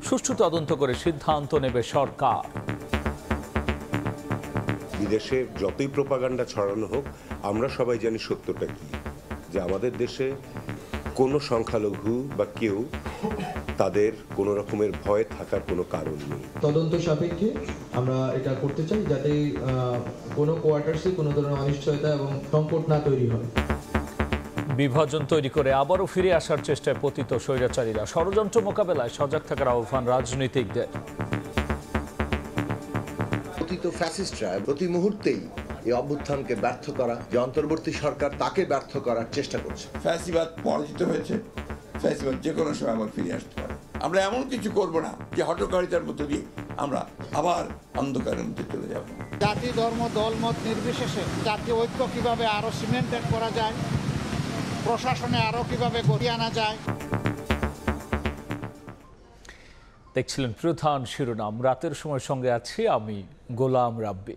সুষ্ঠু তদন্ত করে সিদ্ধান্ত নেবে সরকার। বিদেশে যতই প্রোপাগান্ডা ছড়ানো হোক, আমরা সবাই জানি সত্যটা কি, যে আমাদের দেশে কোনো সংখ্যালঘু বা কেউ তাদের কোনো রকমের ভয় থাকার কোনো কারণ নেই। তদন্ত সাপেক্ষে আমরা এটা করতে চাই যাতে কোনো কোয়ার্টার্সে কোনো ধরনের অনিশ্চয়তা এবং সংকট না তৈরি হয়। বিভাজন তৈরি করে আবারও ফিরে আসার চেষ্টায় পতিত স্বৈরাচারীরা, ষড়যন্ত্র মোকাবেলায় সজাগ থাকার আহ্বান রাজনীতিকদের। পতিত ফ্যাসিস্টরা প্রতি মুহূর্তেই এই অভ্যুত্থানকে ব্যর্থ করা, যে অন্তর্বর্তী সরকার তাকে ব্যর্থ করার চেষ্টা করছে। ফ্যাসিবাদ পরাজিত হয়েছে, ফ্যাসিবাদ যে কোনো সময় আবার ফিরে আসতে পারে। আমরা এমন কিছু করব না যে হঠকারিতার মধ্যে দিয়ে আমরা আবার অন্ধকারের মধ্যে চলে যাব। জাতি, ধর্ম, দলমত নির্বিশেষে জাতীয় ঐক্য কিভাবে আরো সিমেন্টেড করা যায়, প্রশাসনে আরো কিভাবে গড়িয়ে আনা যায়। দেখছিলেন প্রধান শিরোনাম। রাতের সময় সঙ্গে আছি আমি গোলাম রাব্বি।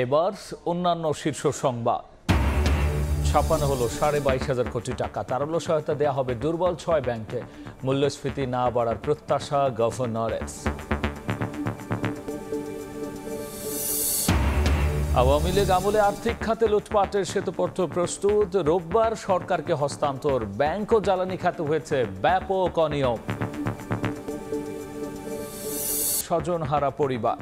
এবার অন্যান্য শীর্ষ সংবাদ। ছাপানো হলো 22,500 কোটি টাকা। তারল্য সহায়তা দেওয়া হবে দুর্বল 6 ব্যাংকে। মূল্যস্ফীতি না বাড়ার প্রত্যাশা গভর্নরের। আওয়ামী লীগ আমলে আর্থিক খাতে লুটপাটের শ্বেতপত্র প্রস্তুত। রোববার সরকারকে হস্তান্তর। ব্যাংক ও জ্বালানি খাতে হয়েছে ব্যাপক অনিয়ম। স্বজনহারা পরিবার।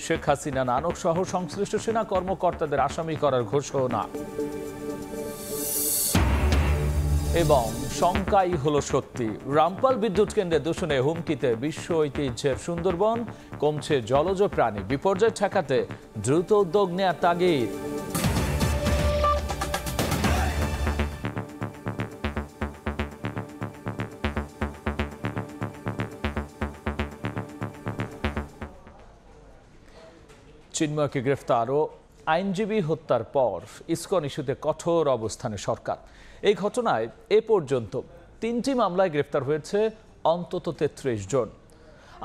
শেখ হাসিনা, নানক সহ সংশ্লিষ্ট সেনা কর্মকর্তাদের আসামি করার ঘোষণা। এবং শঙ্কাই হলো সত্যি, রামপাল বিদ্যুৎ কেন্দ্রে দূষণে হুমকিতে বিশ্ব ঐতিহ্যের সুন্দরবন। কমছে জলজ প্রাণী। বিপর্যয় ঠেকাতে দ্রুত উদ্যোগ নেওয়ার তাগিদ। চিন্ময়কে গ্রেফতার ও আইনজীবী হত্যার পর ইসকন ইস্যুতে কঠোর অবস্থানে সরকার। এই ঘটনায় এ পর্যন্ত 3টি মামলায় গ্রেফতার হয়েছে অন্তত 33 জন।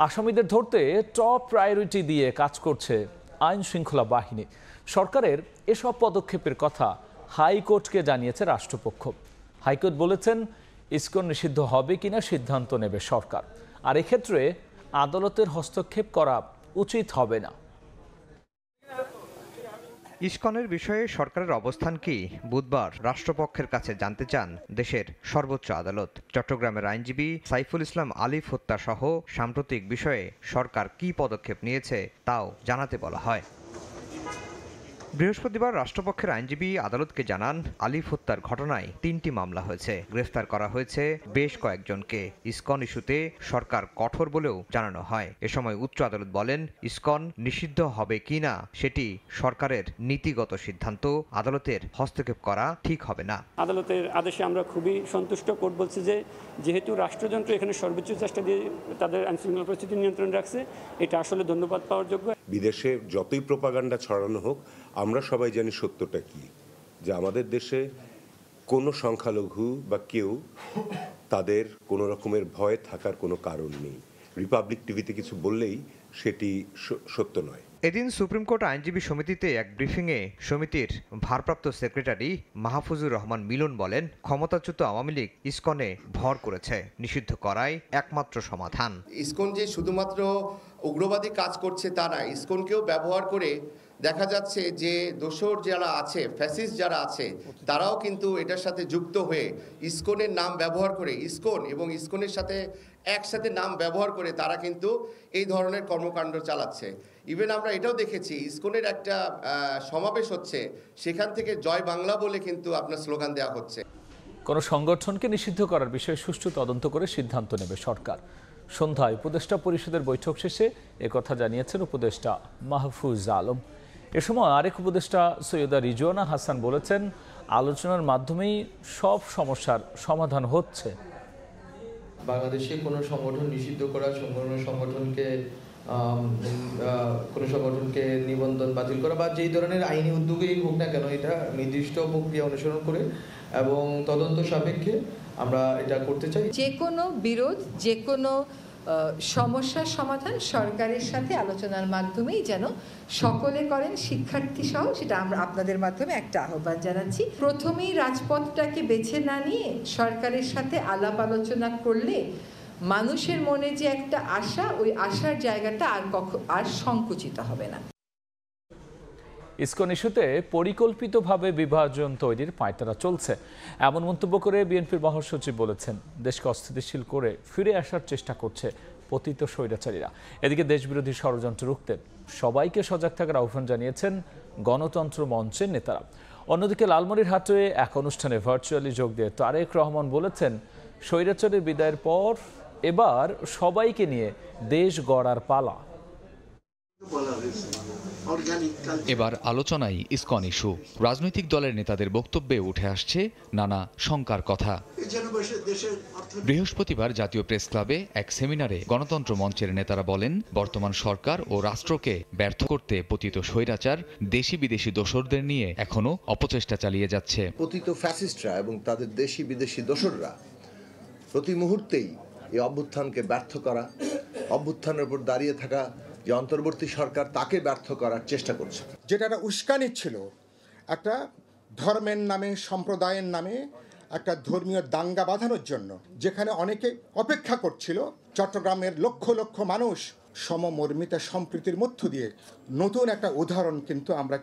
আসামিদের ধরতে টপ প্রায়োরিটি দিয়ে কাজ করছে আইন শৃঙ্খলা বাহিনী। সরকারের এসব পদক্ষেপের কথা হাইকোর্টকে জানিয়েছে রাষ্ট্রপক্ষ। হাইকোর্ট বলেছেন, ইসকন নিষিদ্ধ হবে কিনা সিদ্ধান্ত নেবে সরকার, আর এক্ষেত্রে আদালতের হস্তক্ষেপ করা উচিত হবে না। ইসকনের বিষয়ে সরকারের অবস্থান কি বুধবার রাষ্ট্রপক্ষের কাছে জানতে চান দেশের সর্বোচ্চ আদালত। চট্টগ্রামের আইনজীবী সাইফুল ইসলাম আলিফ হত্যা সহ সাম্প্রতিক বিষয়ে সরকার কি পদক্ষেপ নিয়েছে তাও জানাতে বলা হয়। বৃহস্পতিবার রাষ্ট্রপক্ষের আইনজীবী আদালতকে জানান, আলিফ হত্যার ঘটনায় 3টি মামলা হয়েছে, গ্রেফতার করা হয়েছে বেশ কয়েকজনকে। ইসকন ইস্যুতে সরকার কঠোর বলেও জানানো হয়। এ সময় উচ্চ আদালত বলেন, ইসকন নিষিদ্ধ হবে কিনা সেটি সরকারের নীতিগত সিদ্ধান্ত, আদালতের হস্তক্ষেপ করা ঠিক হবে না। আদালতের আদেশে আমরা খুবই সন্তুষ্ট। কোর্ট বলছে যে যেহেতু রাষ্ট্রযন্ত্র এখানে সর্বোচ্চ চেষ্টা দিয়ে তাদের আইনশৃঙ্খলা পরিস্থিতি নিয়ন্ত্রণ রাখছে, এটা আসলে ধন্যবাদ পাওয়ার যোগ্য। বিদেশে যতই প্রোপাগান্ডা ছড়ানো হোক, আমরা সবাই জানি সত্যটা কি, যে আমাদের দেশে কোনো সংখ্যালঘু বা কেউ তাদের কোনো রকমের ভয় থাকার কোনো কারণ নেই। রিপাবলিক টিভিতে কিছু বললেই সেটি সত্য নয়। এদিন সুপ্রিম কোর্ট আইনজীবী সমিতিতে এক ব্রিফিংয়ে সমিতির ভারপ্রাপ্ত সেক্রেটারি মাহফুজুর রহমান মিলন বলেন, ক্ষমতাচ্যুত আওয়ামী লীগ ইসকনে ভর করেছে, নিষিদ্ধ করাই একমাত্র সমাধান। ইসকন যে শুধুমাত্র উগ্রবাদী কাজ করছে তা না, ইসকনকেও ব্যবহার করে দেখা যাচ্ছে যে দোসর যারা আছে, ফ্যাসিস্ট যারা আছে, তারাও কিন্তু এটার সাথে যুক্ত হয়ে ইসকনের নাম ব্যবহার করে, ইসকন এবং ইসকনের সাথে একসাথে নাম ব্যবহার করে তারা কিন্তু এই ধরনের কর্মকাণ্ড চালাচ্ছে। ইভেন আমরা এটাও দেখেছি, ইসকনের একটা সমাবেশ হচ্ছে, সেখান থেকে জয় বাংলা বলে কিন্তু আপনার স্লোগান দেওয়া হচ্ছে। কোনো সংগঠনকে নিষিদ্ধ করার বিষয়ে সুষ্ঠু তদন্ত করে সিদ্ধান্ত নেবে সরকার। সন্ধ্যায় উপদেষ্টা পরিষদের বৈঠক শেষে একথা জানিয়েছেন উপদেষ্টা মাহফুজ আলম। এ সময় আরেক উপদেষ্টা সৈয়দা রিজওয়ানা হাসান বলেছেন, আলোচনার মাধ্যমেই সব সমস্যার সমাধান হচ্ছে। বাংলাদেশে কোনো সংগঠন নিষিদ্ধ করা, কোনো সংগঠনকে নিবন্ধন বাতিল করা বা যেই ধরনের আইনি উদ্যোগেই হোক না কেন, এটা নির্দিষ্ট প্রক্রিয়া অনুসরণ করে এবং তদন্ত সাপেক্ষে আমরা এটা করতে চাই। যে কোনো বিরোধ, যে কোনো সমস্যার সমাধান সরকারের সাথে আলোচনার মাধ্যমেই যেন সকলে করেন, শিক্ষার্থী সহ, সেটা আমরা আপনাদের মাধ্যমে একটা আহ্বান জানাচ্ছি। প্রথমেই রাজপথটাকে বেছে না নিয়ে সরকারের সাথে আলাপ আলোচনা করলে মানুষের মনে যে একটা আশা, ওই আশার জায়গাটা আর সংকুচিত হবে না। ইসকন ইস্যুতে পরিকল্পিতভাবে বিভাজন তৈরির পায়তারা চলছে এমন মন্তব্য করে বিএনপির মহাসচিব বলেছেন, দেশকে অস্থিতিশীল করে ফিরে আসার চেষ্টা করছে পতিত স্বৈরাচারীরা। এদিকে দেশবিরোধী ষড়যন্ত্র রুখতে সবাইকে সজাগ থাকার আহ্বান জানিয়েছেন গণতন্ত্র মঞ্চের নেতারা। অন্যদিকে লালমনিরহাটে এক অনুষ্ঠানে ভার্চুয়ালি যোগ দিয়ে তারেক রহমান বলেছেন, স্বৈরাচারের বিদায়ের পর এবার সবাইকে নিয়ে দেশ গড়ার পালা। এবার আলোচনায় ইসকন ইস্যু। রাজনৈতিক দলের নেতাদের বক্তব্যে উঠে আসছে নানা শঙ্কার কথা। বৃহস্পতিবার জাতীয় প্রেস ক্লাবে এক সেমিনারে গণতন্ত্র মঞ্চের নেতারা বলেন, বর্তমান সরকার ও রাষ্ট্রকে ব্যর্থ করতে পতিত স্বৈরাচার দেশি বিদেশি দোসরদের নিয়ে এখনো অপচেষ্টা চালিয়ে যাচ্ছে। পতিত ফ্যাসিস্টরা এবং তাদের দেশি বিদেশি দোসররা প্রতি মুহূর্তেই এই অভ্যুত্থানকে ব্যর্থ করা, অভ্যুত্থানের উপর দাঁড়িয়ে থাকা যে অন্তর্বর্তী সরকার তাকে ব্যর্থ করার চেষ্টা করছে। যেটা একটা উস্কানি ছিল, একটা ধর্মের নামে, সম্প্রদায়ের নামে একটা ধর্মীয় দাঙ্গা বাঁধানোর জন্য, যেখানে অনেকে অপেক্ষা করছিল। চট্টগ্রামের লক্ষ লক্ষ মানুষ সমমর্মিতা সম্প্রীতির মধ্য দিয়ে নতুন একটা উদাহরণ আমরা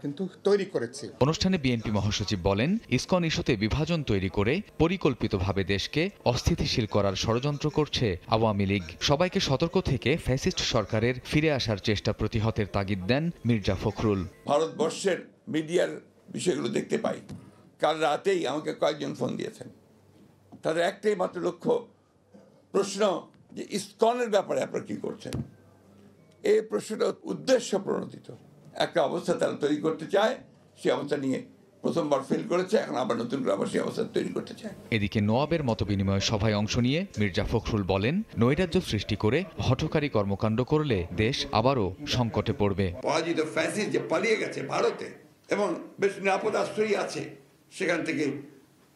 তৈরি করেছি। অনুষ্ঠানে বিএনপি মহাসচিব বলেন, ইসকন ইস্যুতে বিভাজন তৈরি করে পরিকল্পিতভাবে দেশকে অস্থিতিশীল করার ষড়যন্ত্র করছে আওয়ামী লীগ। সবাইকে সতর্ক থেকে ফ্যাসিস্ট সরকারের ফিরে আসার চেষ্টা প্রতিহতের তাগিদ দেন মির্জা ফখরুল। ভারতবর্ষের মিডিয়ার বিষয়গুলো দেখতে পাই। কাল রাতেই আমাকে কয়েকজন ফোন দিয়েছেন, তাদের একটাই মাত্র লক্ষ্য, প্রশ্ন যে ইসকনের ব্যাপারে আপনারা কি করছেন। এই প্রশ্নটা উদ্দেশ্য প্রণোদিত একটা অবস্থা তারা তৈরি করতে চায়। সেই অবস্থা নিয়ে প্রথমবার ফেল করেছে, এখন আবার নতুন করে আবার সেই অবস্থা তৈরি করতে চায়। এদিকে নোয়াবের মত বিনিময় সভায় অংশ নিয়ে মির্জা ফখরুল বলেন, নৈরাজ্য সৃষ্টি করে হঠকারী কর্মকাণ্ড করলে দেশ আবারও সংকটে পড়বে। পরাজিত ফ্যাসিস্ট যে পালিয়ে গেছে ভারতে এবং বেশ নিরাপদ আশ্রয়ই আছে, সেখান থেকে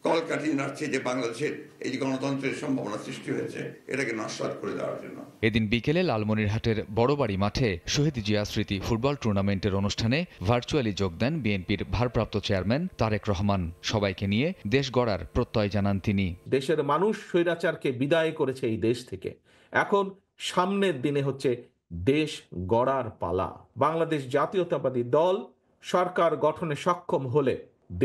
কলকাঠি নাড়ছে যে বাংলাদেশের এই যে গণতন্ত্রের সম্ভাবনা সৃষ্টি হয়েছে, এটাকে নস্যাৎ করে দেওয়ার জন্য। এদিন বিকেলে লালমনিরহাটের বড়বাড়ি মাঠে শহীদ জিয়া স্মৃতি ফুটবল টুর্নামেন্টের অনুষ্ঠানে ভার্চুয়ালি যোগ দেন বিএনপির ভারপ্রাপ্ত চেয়ারম্যান তারেক রহমান। সবাইকে নিয়ে দেশ গড়ার প্রত্যয় জানান তিনি। দেশের মানুষ স্বৈরাচারকে বিদায় করেছে এই দেশ থেকে, এখন সামনের দিনে হচ্ছে দেশ গড়ার পালা। বাংলাদেশ জাতীয়তাবাদী দল সরকার গঠনে সক্ষম হলে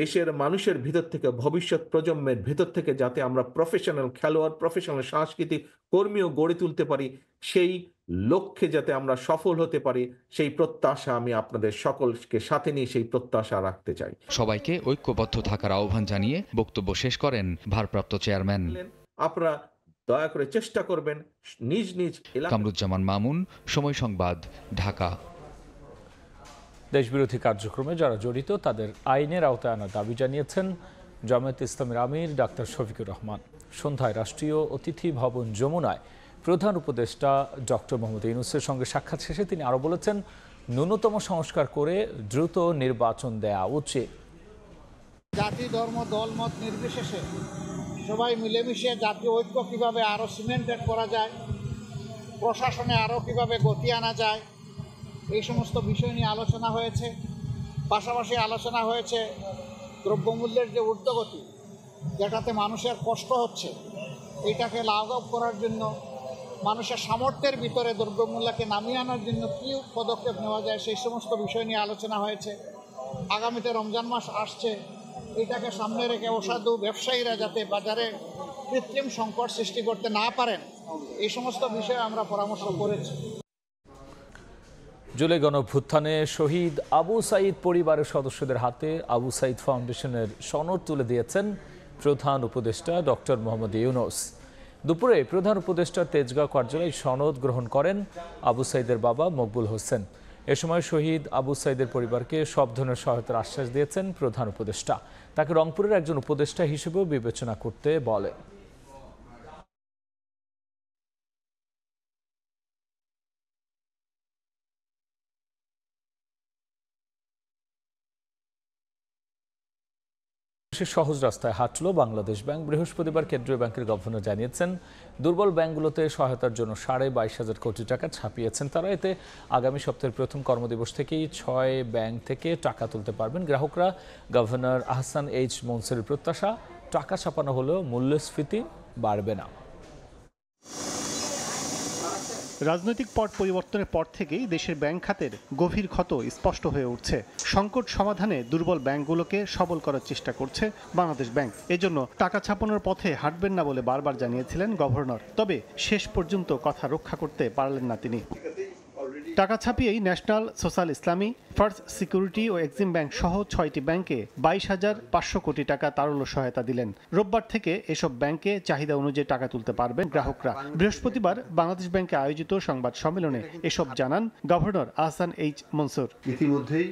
দেশের মানুষের ভিতর থেকে, ভবিষ্যৎ প্রজন্মের ভিতর থেকে যাতে আমরা প্রফেশনাল খেলোয়াড়, প্রফেশনাল সাংস্কৃতিক কর্মীও গড়ে তুলতে পারি, সেই লক্ষ্যে যাতে আমরা সফল হতে পারি, সেই প্রত্যাশা আমি আপনাদের সকলকে সাথে নিয়ে সেই প্রত্যাশা রাখতে চাই। সবাইকে ঐক্যবদ্ধ থাকার আহ্বান জানিয়ে বক্তব্য শেষ করেন ভারপ্রাপ্ত চেয়ারম্যান। আপনারা দয়া করে চেষ্টা করবেন নিজ নিজ এলাকা। কামরুজ্জামান মামুন, সময় সংবাদ, ঢাকা। দেশবিরোধী কার্যক্রমে যারা জড়িত তাদের আইনের আওতায় আনার দাবি জানিয়েছেন জামায়াতে ইসলামীর আমির ডাক্তার শফিকুর রহমান। সন্ধ্যায় রাষ্ট্রীয় অতিথি ভবন যমুনায় প্রধান উপদেষ্টা ডক্টর মোহাম্মদ ইউনূসের সঙ্গে সাক্ষাৎ শেষে তিনি আরও বলেছেন, ন্যূনতম সংস্কার করে দ্রুত নির্বাচন দেয়া উচিত। জাতি, ধর্ম, দলমত নির্বিশেষে সবাই মিলেমিশে জাতীয় ঐক্য কিভাবে আরও সিমেন্টেড করা যায়, প্রশাসনে আরও কিভাবে গতি আনা যায়, এই সমস্ত বিষয় নিয়ে আলোচনা হয়েছে। পাশাপাশি আলোচনা হয়েছে দ্রব্যমূল্যের যে ঊর্ধ্বগতি, যেটাতে মানুষের কষ্ট হচ্ছে, এইটাকে লাঘব করার জন্য, মানুষের সামর্থ্যের ভিতরে দ্রব্যমূল্যকে নামিয়ে আনার জন্য কী পদক্ষেপ নেওয়া যায়, সেই সমস্ত বিষয় নিয়ে আলোচনা হয়েছে। আগামীতে রমজান মাস আসছে, এটাকে সামনে রেখে অসাধু ব্যবসায়ীরা যাতে বাজারে কৃত্রিম সংকট সৃষ্টি করতে না পারেন, এই সমস্ত বিষয়ে আমরা পরামর্শ করেছি। জুলাই গণঅভ্যুত্থানে শহীদ আবু সাঈদ পরিবারের সদস্যদের হাতে আবু সাঈদ ফাউন্ডেশনের সনদ তুলে দিয়েছেন প্রধান উপদেষ্টা ডক্টর মোহাম্মদ ইউনূস। দুপুরে প্রধান উপদেষ্টার তেজগাঁও কার্যালয়ে সনদ গ্রহণ করেন আবু সাঈদের বাবা মকবুল হোসেন। এ সময় শহীদ আবু সাঈদের পরিবারকে সব ধরনের সহায়তার আশ্বাস দিয়েছেন প্রধান উপদেষ্টা। তাকে রংপুরের একজন উপদেষ্টা হিসেবেও বিবেচনা করতে বলেন। সহজ রাস্তায় হাঁটল বাংলাদেশ ব্যাংক। বৃহস্পতিবার কেন্দ্রীয় ব্যাংকের গভর্নর জানিয়েছেন, দুর্বল ব্যাংকগুলোতে সহায়তার জন্য 22,500 কোটি টাকা ছাপিয়েছেন তারা। এতে আগামী সপ্তাহের প্রথম কর্মদিবস থেকেই 6 ব্যাংক থেকে টাকা তুলতে পারবেন গ্রাহকরা। গভর্নর আহসান এইচ মনসুরের প্রত্যাশা, টাকা ছাপানো হলেও মূল্যস্ফীতি বাড়বে না। রাজনৈতিক পট পরিবর্তনের পর থেকেই দেশের ব্যাংক খাতের গভীর ক্ষত স্পষ্ট হয়ে উঠছে। সংকট সমাধানে দুর্বল ব্যাংকগুলোকে সবল করার চেষ্টা করছে বাংলাদেশ ব্যাংক। এজন্য টাকা ছাপানোর পথে হাঁটবেন না বলে বারবার জানিয়েছিলেন গভর্নর। তবে শেষ পর্যন্ত কথা রক্ষা করতে পারলেন না তিনি। টাকা ছাপিয়েই ন্যাশনাল সোশ্যাল ইসলামী, ফার্স্ট সিকিউরিটি ও এক্সিম ব্যাংক সহ 6টি ব্যাংকে 22,500 কোটি টাকা তারল্য সহায়তা দিলেন। রোববার থেকে এসব ব্যাংকে চাহিদা অনুযায়ী টাকা তুলতে পারবেন গ্রাহকরা। বৃহস্পতিবার বাংলাদেশ ব্যাংকে আয়োজিত সংবাদ সম্মেলনে এসব জানান গভর্নর আহসান এইচ মনসুর। ইতিমধ্যেই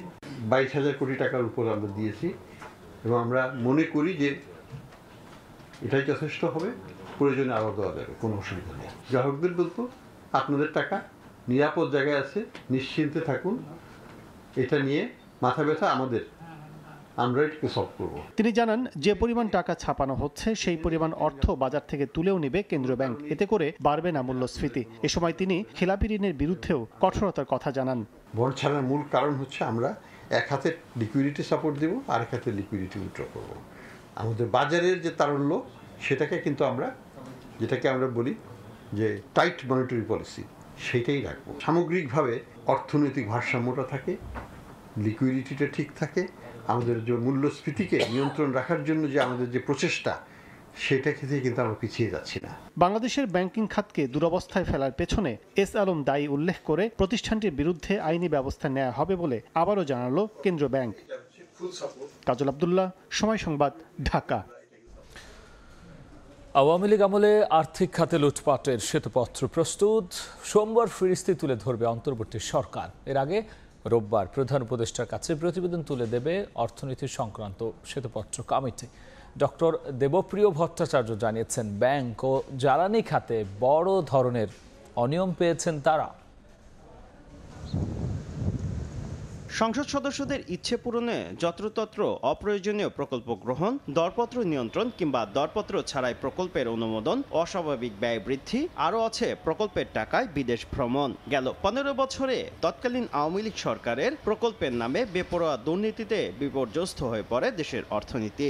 22,000 কোটি টাকার উপর আমরা দিয়েছি এবং আমরা মনে করি যে এটাই যথেষ্ট হবে, প্রয়োজনে আরও দেওয়া যাবে, কোনো অসুবিধা নেই। গ্রাহকদের বলবো আপনাদের টাকা নিরাপদ জায়গায় আছে, নিশ্চিন্তে থাকুন, এটা নিয়ে মাথা ব্যথা আমাদের, আমরা এটাকে সলভ করব। তিনি জানান যে পরিমাণ টাকা ছাপানো হচ্ছে সেই পরিমাণ অর্থ বাজার থেকে তুলেও নেবে কেন্দ্রীয় ব্যাংক, এতে করে বাড়বে না মূল্যস্ফীতি। এ সময় তিনি খেলাপি ঋণের বিরুদ্ধেও কঠোরতার কথা জানান। বন্ড ছাড়ার মূল কারণ হচ্ছে আমরা এক হাতে লিকুইডিটি সাপোর্ট দেব, আরেক হাতে লিকুইডিটি উইথড্র করব। আমাদের বাজারের যে তারল্য সেটাকে কিন্তু আমরা, যেটাকে আমরা বলি যে টাইট মনিটারি পলিসি, সেইটাই রাখবো। সামগ্রিকভাবে অর্থনৈতিক ভারসাম্যটা থাকে, লিকুইডিটিটা ঠিক থাকে, আমাদের যে মূল্যস্ফীতিকে নিয়ন্ত্রণ রাখার জন্য যে আমাদের যে প্রচেষ্টা, সেটা ক্ষেত্রে কিন্তু আমরা পিছিয়ে যাচ্ছি না। বাংলাদেশের ব্যাংকিং খাতকে দুরবস্থায় ফেলার পেছনে এস আলম দায়ী উল্লেখ করে প্রতিষ্ঠানটির বিরুদ্ধে আইনি ব্যবস্থা নেওয়া হবে বলে আবারও জানালো কেন্দ্রীয় ব্যাংক। কাজল আব্দুল্লাহ, সময় সংবাদ, ঢাকা। আওয়ামী লীগ আমলে আর্থিক খাতে লুটপাটের শ্বেতপত্র প্রস্তুত, সোমবার ফিরিস্তি তুলে ধরবে অন্তর্বর্তী সরকার। এর আগে রোববার প্রধান উপদেষ্টার কাছে প্রতিবেদন তুলে দেবে অর্থনীতি সংক্রান্ত শ্বেতপত্র কমিটি। ডক্টর দেবপ্রিয় ভট্টাচার্য জানিয়েছেন, ব্যাংক ও জ্বালানি খাতে বড় ধরনের অনিয়ম পেয়েছেন তারা। সংসদ সদস্যদের ইচ্ছে পূরণে যত্রতত্র অপ্রয়োজনীয় প্রকল্প গ্রহণ, দরপত্র নিয়ন্ত্রণ কিংবা দরপত্র ছাড়াই প্রকল্পের অনুমোদন, অস্বাভাবিক ব্যয় বৃদ্ধি, আরও আছে প্রকল্পের টাকায় বিদেশ ভ্রমণ। গেল 15 বছরে তৎকালীন আওয়ামী লীগ সরকারের প্রকল্পের নামে বেপরোয়া দুর্নীতিতে বিপর্যস্ত হয়ে পড়ে দেশের অর্থনীতি।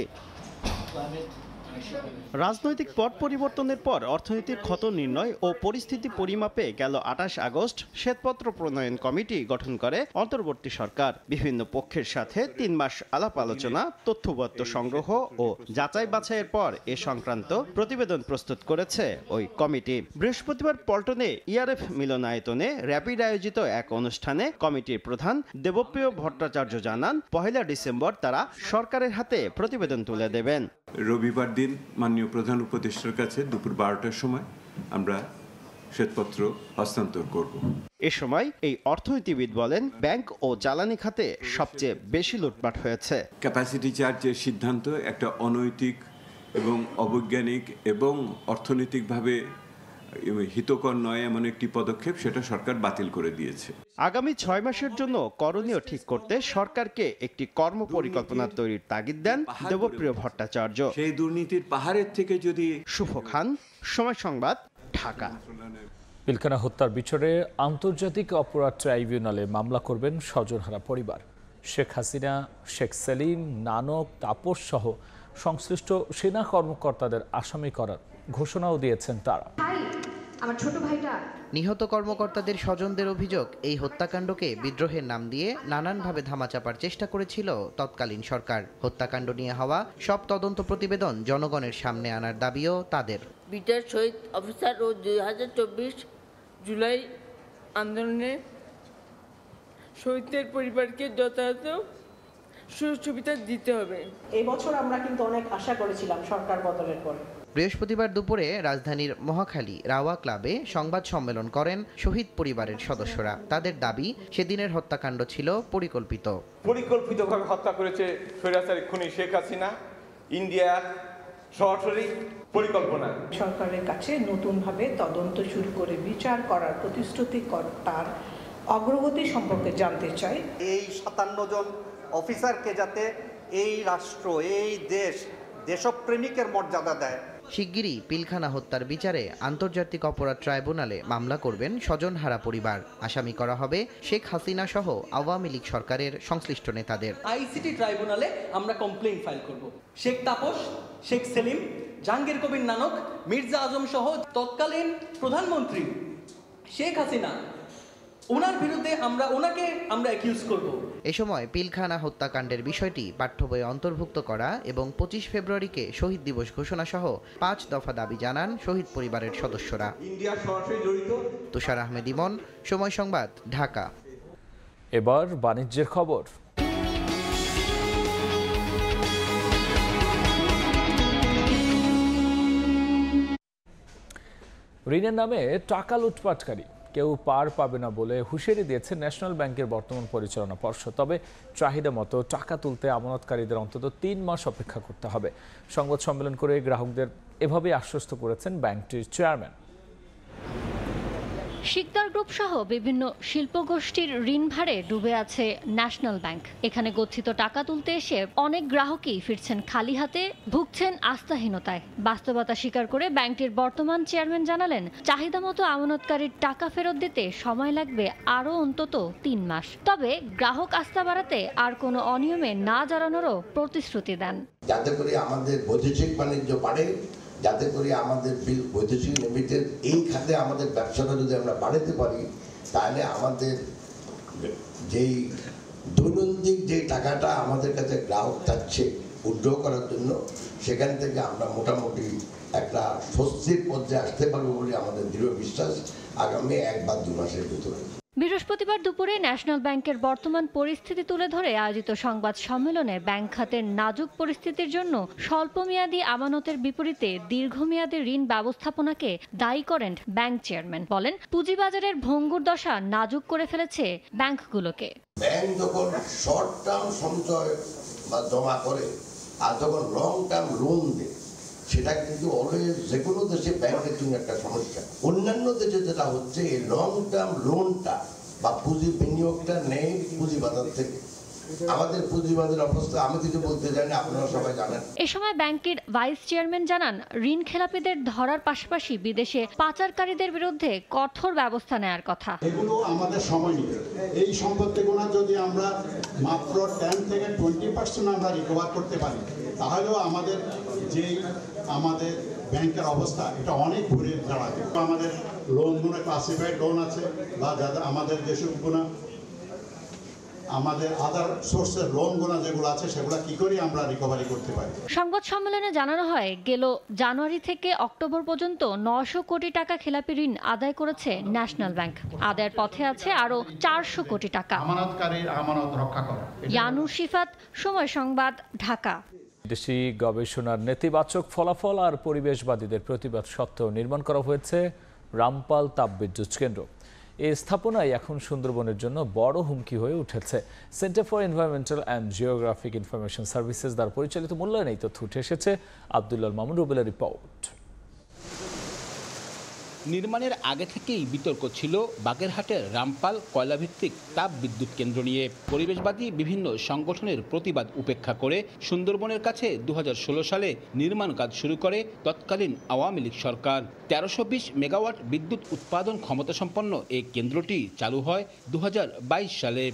রাজনৈতিক পট পরিবর্তনের পর অর্থনীতির ক্ষত নির্ণয় ও পরিস্থিতি পরিমাপে গেল 28 আগস্ট শ্বেতপত্র প্রণয়ন কমিটি গঠন করে অন্তর্বর্তী সরকার। বিভিন্ন পক্ষের সাথে 3 মাস আলাপ আলোচনা, তথ্যপত্র সংগ্রহ ও যাচাই বাছাইয়ের পর এ সংক্রান্ত প্রতিবেদন প্রস্তুত করেছে ওই কমিটি। বৃহস্পতিবার পল্টনে ইআরএফ মিলনায়তনে র্যাপিড আয়োজিত এক অনুষ্ঠানে কমিটির প্রধান দেবপ্রিয় ভট্টাচার্য জানান, 1 ডিসেম্বর তারা সরকারের হাতে প্রতিবেদন তুলে দেবেন। রবিবার দিন মাননীয় প্রধান উপদেষ্টার কাছে দুপুর 12টার সময় আমরা শ্বেতপত্র হস্তান্তর করব। এ সময় এই অর্থনীতিবিদ বলেন, ব্যাংক ও জ্বালানি খাতে সবচেয়ে বেশি লুটপাট হয়েছে। ক্যাপাসিটি চার্জের সিদ্ধান্ত একটা অনৈতিক এবং অবৈজ্ঞানিক এবং অর্থনৈতিকভাবে হিতকর নয় এমন একটি পদক্ষেপ, সেটা সরকার বাতিল করে দিয়েছে। আগামী 6 মাসের জন্য করণীয় ঠিক করতে সরকারকে একটি কর্ম পরিকল্পনা তৈরির তাগিদ দেন দেবপ্রিয় ভট্টাচার্য। সেই দুর্নীতির পাহাড়ের থেকে যদি। শুভ খান, সময় সংবাদ, ঢাকা। পিলখানা হত্যার বিচারে আন্তর্জাতিক অপরাধ ট্রাইব্যুনালে মামলা করবেন স্বজনহারা পরিবার। শেখ হাসিনা, শেখ সেলিম, নানক, তাপস সহ সংশ্লিষ্ট সেনা কর্মকর্তাদের আসামি করার ঘোষণাও দিয়েছেন তারা। আমার ছোট ভাইটা। নিহত কর্মকর্তাদের স্বজনদের অভিযোগ, এই হত্যাকাণ্ডকে বিদ্রোহের নাম দিয়ে নানানভাবে ধামাচাপার চেষ্টা করেছিল তৎকালীন সরকার। হত্যাকাণ্ড নিয়ে হওয়া সব তদন্ত প্রতিবেদন জনগণের সামনে আনার দাবিও তাদের। বিটার শহীদ অফিসার ও 2024 জুলাই আন্দোলনে শহীদদের পরিবারকে যথাযথ সুযোগ সুবিধা দিতে হবে। এই বছর আমরা কিন্তু অনেক আশা করেছিলাম সরকার বদলের পর। বৃহস্পতিবার দুপুরে রাজধানীর মহাখালী রাওয়া ক্লাবে সংবাদ সম্মেলন করেন শহীদ পরিবারের সদস্যরা। তাদের দাবি, সেদিনের হত্যাকাণ্ড ছিল পরিকল্পিতভাবে হত্যা করেছে স্বৈরাচারী খুনি শেখ হাসিনা। ইন্ডিয়ার সরাসরি পরিকল্পনা। সরকারের কাছে নতুনভাবে তদন্ত শুরু করে বিচার করার প্রতিশ্রুতি তার অগ্রগতি সম্পর্কে জানতে চাই। এই 57 জন অফিসারকে যাতে এই রাষ্ট্র, এই দেশ দেশপ্রেমিকের মর্যাদা দেয়। শিগগিরই পিলখানা হত্যার বিচারে আন্তর্জাতিক অপরাধ ট্রাইব্যুনালে মামলা করবেন স্বজনহারা পরিবার। আসামি করা হবে শেখ হাসিনা সহ আওয়ামী লীগ সরকারের সংশ্লিষ্ট নেতাদের। আইসিটি ট্রাইব্যুনালে আমরা কমপ্লেইন ফাইল করব। শেখ তাপস, শেখ সেলিম, জাহাঙ্গীর কবির নানক, মির্জা আজম সহ তৎকালীন প্রধানমন্ত্রী শেখ হাসিনা, ওনার বিরুদ্ধে ওনাকে আমরা অ্যাকিউজ করব। এ সময় পিলখানা হত্যাকাণ্ডের বিষয়টি পাঠ্য বইয়ে অন্তর্ভুক্ত করা এবং 25 ফেব্রুয়ারিকে শহীদ দিবস ঘোষণা সহ 5 দফা দাবি জানান শহীদ পরিবারের সদস্যরা। ইন্ডিয়া সরাসরি জড়িত। তুষার আহমেদ ইমন, সময় সংবাদ, ঢাকা। এবার বাণিজ্যের খবর। ঋণের নামে টাকা লুটপাটকারী কেউ পার পাবে না বলে হুঁশিয়ারি দিয়েছে ন্যাশনাল ব্যাংকের বর্তমান পরিচালনা পর্ষদ। তবে চাহিদা মতো টাকা তুলতে আমানতকারীদের অন্তত 3 মাস অপেক্ষা করতে হবে। সংবাদ সম্মেলন করে গ্রাহকদের এভাবেই আশ্বস্ত করেছেন ব্যাংকটির চেয়ারম্যান। শিকদার গ্রুপ সহ বিভিন্ন শিল্পগোষ্ঠীর ঋণ ভারে ডুবে আছে ন্যাশনাল ব্যাংক। এখানে গচ্ছিত টাকা তুলতে এসে অনেক গ্রাহকই ফিরছেন খালি হাতে, ভুগছেন আস্থাহীনতায়। বাস্তবতা স্বীকার করে ব্যাংকটির বর্তমান চেয়ারম্যান জানালেন, চাহিদা মতো আমানতকারীর টাকা ফেরত দিতে সময় লাগবে আরও অন্তত 3 মাস। তবে গ্রাহক আস্থা বাড়াতে আর কোনো অনিয়মে না জড়ানোরও প্রতিশ্রুতি দেন। যাতে করে আমাদের বৈদেশিক বাণিজ্য বাড়ে, যাতে করে আমাদের বৈদেশিক লিমিটেড এই খাতে আমাদের ব্যবসাটা যদি আমরা বাড়াতে পারি, তাহলে আমাদের যেই দৈনন্দিন যে টাকাটা আমাদের কাছে গ্রাহক চাচ্ছে উইথড্র করার জন্য, সেখান থেকে আমরা মোটামুটি একটা স্বস্তির পর্যায়ে আসতে পারবো বলে আমাদের দৃঢ় বিশ্বাস আগামী 1 বা 2 মাসের ভিতরে। বৃহস্পতিবার দুপুরে ন্যাশনাল ব্যাংকের বর্তমান পরিস্থিতি তুলে ধরে আয়োজিত সংবাদ সম্মেলনে ব্যাংক খাতের নাজুক পরিস্থিতির জন্য স্বল্পমেয়াদী আমানতের বিপরীতে দীর্ঘমেয়াদী ঋণ ব্যবস্থাপনাকে দায়ী করেন ব্যাংক চেয়ারম্যান। বলেন, পুঁজিবাজারের ভঙ্গুর দশা নাজুক করে ফেলেছে ব্যাংকগুলোকে। ব্যাংক যখন শর্ট টার্ম সঞ্চয় বা জমা করে আর যখন লং টার্ম লোন দেয়, সেটা কিন্তু অলওয়েজ যে কোনো দেশে ব্যাংকের জন্য একটা সমস্যা। অন্যান্য দেশে যেটা হচ্ছে, এই লং টার্ম লোনটা বা পুঁজি বিনিয়োগটা নেই পুঁজিবাজার থেকে। আমাদের পুঁজিবাজার অবস্থা আমি কিছু বলতে জানি, আপনারা সবাই জানেন। এ সময় ব্যাংকের ভাইস চেয়ারম্যান জানান, ঋণ খেলাপিদের ধরার পাশাপাশি বিদেশে পাচারকারীদের বিরুদ্ধে কঠোর ব্যবস্থা নেওয়ার কথা। এগুলো আমাদের সময় নিবে। এই সম্পত্তিগুলো যদি আমরা মাত্র 10 থেকে 20% আমরা রিকভার করতে পারি, তাহলেও আমাদের আমাদের ব্যাংকের অবস্থা এটা অনেক ঘুরে দাঁড়াবে। আমাদের লোনগুলো ক্লাসিফাইড লোন আছে বা যাদের আমাদের যেসবগুলো আমাদের আদার সোর্সের লোনগুলো যেগুলো আছে, সেগুলো কি করে আমরা রিকভারি করতে পারি। সংবাদ সম্মেলনে জানানো হয়, গেল জানুয়ারি থেকে অক্টোবর পর্যন্ত 900 কোটি টাকা খেলাপি ঋণ আদায় করেছে ন্যাশনাল ব্যাংক। আদায়ের পথে আছে আরও 400 কোটি টাকা। আমানতকারীর আমানত রক্ষা করা। ইয়ানুর শিফাত, সময় সংবাদ, ঢাকা। দেশি গবেষণার নেতিবাচক ফলাফল আর পরিবেশবাদীদের প্রতিবাদ সত্ত্বেও নির্মাণ করা হয়েছে রামপাল তাপবিদ্যুৎ কেন্দ্র। এই স্থাপনায় এখন সুন্দরবনের জন্য বড় হুমকি হয়ে উঠেছে। Centre for environmental and geographic information services দ্বারা পরিচালিত মূল্যায়নে এই তথ্য উঠে এসেছে। আব্দুল্লাহ মামুন রুবেলের রিপোর্ট। নির্মাণের আগে থেকেই বিতর্ক ছিল বাগেরহাটের রামপাল কয়লাভিত্তিক তাপ বিদ্যুৎ কেন্দ্র নিয়ে। পরিবেশবাদী বিভিন্ন সংগঠনের প্রতিবাদ উপেক্ষা করে সুন্দরবনের কাছে 2016 সালে নির্মাণ কাজ শুরু করে তৎকালীন আওয়ামী লীগ সরকার। 1320 মেগাওয়াট বিদ্যুৎ উৎপাদন ক্ষমতাসম্পন্ন এই কেন্দ্রটি চালু হয় 2022 সালে।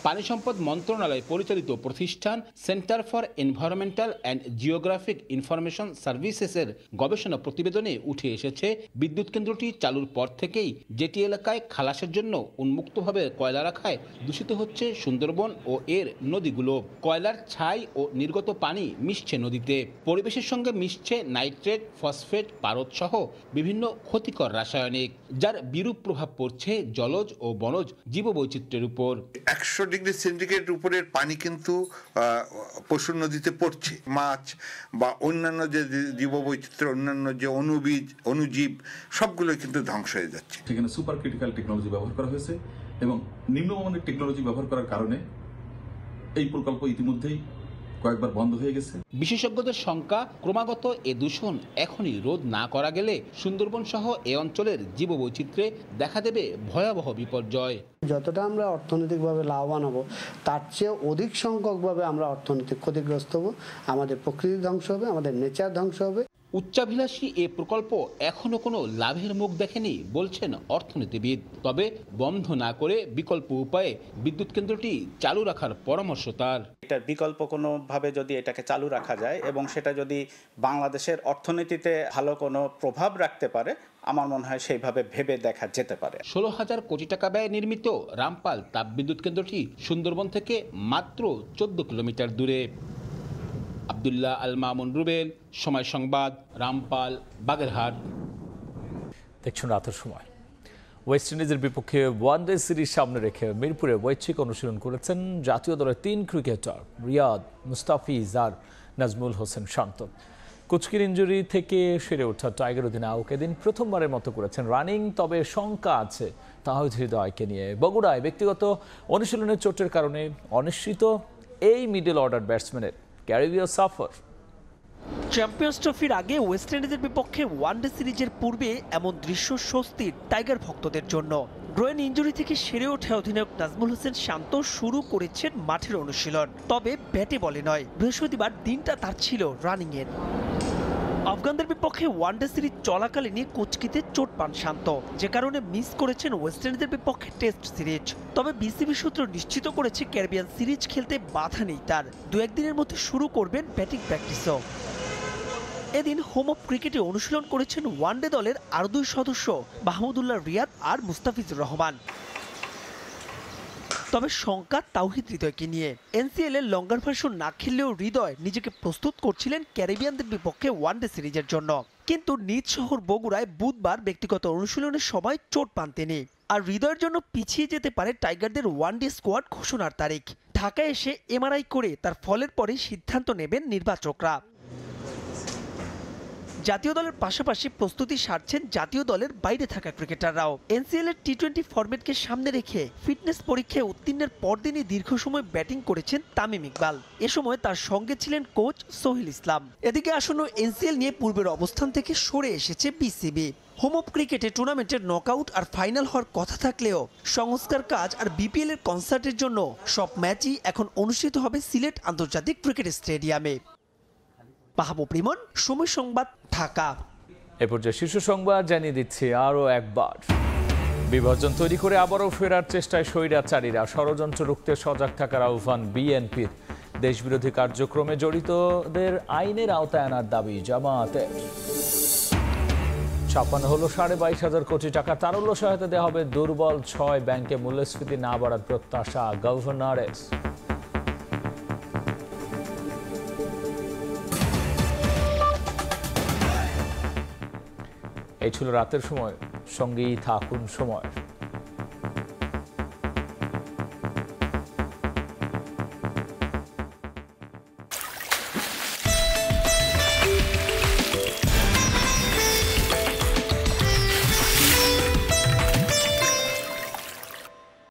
পানি সম্পদ মন্ত্রণালয় পরিচালিত প্রতিষ্ঠান centre for environmental and geographic information সার্ভিসেসের গবেষণা প্রতিবেদনে উঠে এসেছে, বিদ্যুৎ কেন্দ্রটি চালুর পর থেকেই যেটি এলাকায় খালাসের জন্য উন্মুক্তভাবে কয়লা রাখায় দূষিত হচ্ছে সুন্দরবন ও এর নদীগুলো। কয়লার ছাই ও নির্গত পানি মিশছে নদীতে, পরিবেশের সঙ্গে মিশছে নাইট্রেট, ফসফেট, পারদ সহ বিভিন্ন ক্ষতিকর রাসায়নিক, যার বিরূপ প্রভাব পড়ছে জলজ ও বনজ জীববৈচিত্র্যের উপর। 100 ডিগ্রি সেন্টিগ্রেড উপরের পানি কিন্তু পশুর নদীতে পড়ছে। মাছ বা অন্যান্য যে জীববৈচিত্র্য, অন্যান্য যে অণুজীব সবগুলো কিন্তু ধ্বংস হয়ে যাচ্ছে। সেখানে সুপার ক্রিটিক্যাল টেকনোলজি ব্যবহার করা হয়েছে এবং নিম্নমানের টেকনোলজি ব্যবহার করার কারণে এই প্রকল্প ইতিমধ্যেই কয়েকবার বন্ধ হয়ে গেছে। বিশেষজ্ঞদের শঙ্কা, ক্রমাগত এ দূষণ এখনই রোধ না করা গেলে সুন্দরবন সহ এ অঞ্চলের জীববৈচিত্র্যে দেখা দেবে ভয়াবহ বিপর্যয়। যতটা আমরা অর্থনৈতিকভাবে লাভবান হব, তার চেয়ে অধিক সংখ্যকভাবে আমরা অর্থনৈতিক ক্ষতিগ্রস্ত হব। আমাদের প্রকৃতি ধ্বংস হবে, আমাদের নেচার ধ্বংস হবে। উচ্চাভিলাষী এ প্রকল্প এখনো কোনো লাভের মুখ দেখেনি বলছেন অর্থনীতিবিদ। তবে বন্ধ না করে বিকল্প উপায়ে বিদ্যুৎ কেন্দ্রটি চালু রাখার পরামর্শ তার। এটার বিকল্প কোনোভাবে যদি এটাকে চালু রাখা যায় এবং সেটা যদি বাংলাদেশের অর্থনীতিতে ভালো কোনো প্রভাব রাখতে পারে, আমার মনে হয় সেইভাবে ভেবে দেখা যেতে পারে। 16,000 কোটি টাকা ব্যয়ে নির্মিত রামপাল তাপবিদ্যুৎ কেন্দ্রটি সুন্দরবন থেকে মাত্র 14 কিলোমিটার দূরে। আব্দুল্লাহ আল মামুন রুবেল, সময় সংবাদ, রামপাল, বাগেরহাট। দেখুন রাতের সময় ওয়েস্ট ইন্ডিজের বিপক্ষে ওয়ানডে সিরিজ সামনে রেখে মিরপুরে ঐচ্ছিক অনুশীলন করেছেন জাতীয় দলের 3 ক্রিকেটার রিয়াদ, মুস্তাফিজ আর নাজমুল হোসেন শান্ত। কুচকির ইঞ্জুরি থেকে সেরে ওঠা টাইগার অধিনায়ক এদিন প্রথমবারের মতো করেছেন রানিং, তবে শঙ্কা আছে তাহিদ হৃদয়কে নিয়ে। বগুড়ায় ব্যক্তিগত অনুশীলনের চোটের কারণে অনিশ্চিত এই মিডল অর্ডার ব্যাটসম্যানের ক্যারিবীয় সফর। চ্যাম্পিয়ন্স ট্রফির আগে ওয়েস্ট ইন্ডিজের বিপক্ষে ওয়ানডে সিরিজের পূর্বে এমন দৃশ্য স্বস্তির টাইগার ভক্তদের জন্য। গ্রোয়েন ইঞ্জুরি থেকে সেরে ওঠা অধিনায়ক নাজমুল হোসেন শান্ত শুরু করেছেন মাঠের অনুশীলন, তবে ব্যাটে বলে নয়। বৃহস্পতিবার দিনটা তার ছিল রানিংয়ের। আফগানদের বিপক্ষে ওয়ানডে সিরিজ চলাকালীনই কুচকিতে চোট পান শান্ত, যে কারণে মিস করেছেন ওয়েস্ট ইন্ডিজের বিপক্ষে টেস্ট সিরিজ। তবে বিসিবি সূত্র নিশ্চিত করেছে ক্যারিবিয়ান সিরিজ খেলতে বাধা নেই তার। 2-1 দিনের মধ্যে শুরু করবেন ব্যাটিং প্র্যাকটিসও। এদিন হোম অফ ক্রিকেটে অনুশীলন করেছেন ওয়ানডে দলের আরও 2 সদস্য মাহমুদুল্লাহ রিয়াদ আর মুস্তাফিজুর রহমান। তবে শঙ্কা তাওহিদ হৃদয়কে নিয়ে। এনসিএল এর লঙ্গার ভার্সন না খেললেও হৃদয় নিজেকে প্রস্তুত করছিলেন ক্যারিবিয়ানদের বিপক্ষে ওয়ানডে সিরিজের জন্য। কিন্তু নিজ শহর বগুড়ায় বুধবার ব্যক্তিগত অনুশীলনের সময় চোট পান তিনি। আর হৃদয়ের জন্য পিছিয়ে যেতে পারে টাইগারদের ওয়ানডে স্কোয়াড ঘোষণার তারিখ। ঢাকায় এসে এমআরআই করে তার ফলের পরেই সিদ্ধান্ত নেবেন নির্বাচকরা। জাতীয় দলের পাশাপাশি প্রস্তুতি সারছেন জাতীয় দলের বাইরে থাকা ক্রিকেটাররাও। এনসিএল এর টি-20 ফরম্যাটকে সামনে রেখে ফিটনেস পরীক্ষায় উত্তীর্ণের পরদিনই দীর্ঘ সময় ব্যাটিং করেছেন তামিম ইকবাল। এ সময় তার সঙ্গে ছিলেন কোচ সোহেল ইসলাম। এদিকে আসন্ন এনসিএল নিয়ে পূর্বের অবস্থান থেকে সরে এসেছে বিসিবি। হোম অফ ক্রিকেটে টুর্নামেন্টের নকআউট আর ফাইনাল হওয়ার কথা থাকলেও সংস্কার কাজ আর বিপিএল এর কনসার্টের জন্য সব ম্যাচই এখন অনুষ্ঠিত হবে সিলেট আন্তর্জাতিক ক্রিকেট স্টেডিয়ামে। মাহবুব রিমন, সময় সংবাদ, ঢাকা। এ পর্যায়ে শীর্ষ সংবাদ জানিয়ে দিচ্ছি আরও একবার। বিভাজন তৈরি করে আবারও ফেরার চেষ্টায় স্বৈরাচারীরা, ষড়যন্ত্র রুখতে সজাগ থাকার আহ্বান বিএনপির। দেশবিরোধী কার্যক্রমে জড়িতদের আইনের আওতায় আনার দাবি জামায়াতের। ছাপানো হলো 22,500 কোটি টাকা তারল্য সহায়তা দেওয়া হবে দুর্বল 6 ব্যাংকে। মূল্যস্ফীতি না বাড়ার প্রত্যাশা গভর্নরের। এই ছিল রাতের সময়, সঙ্গেই থাকুন সময়।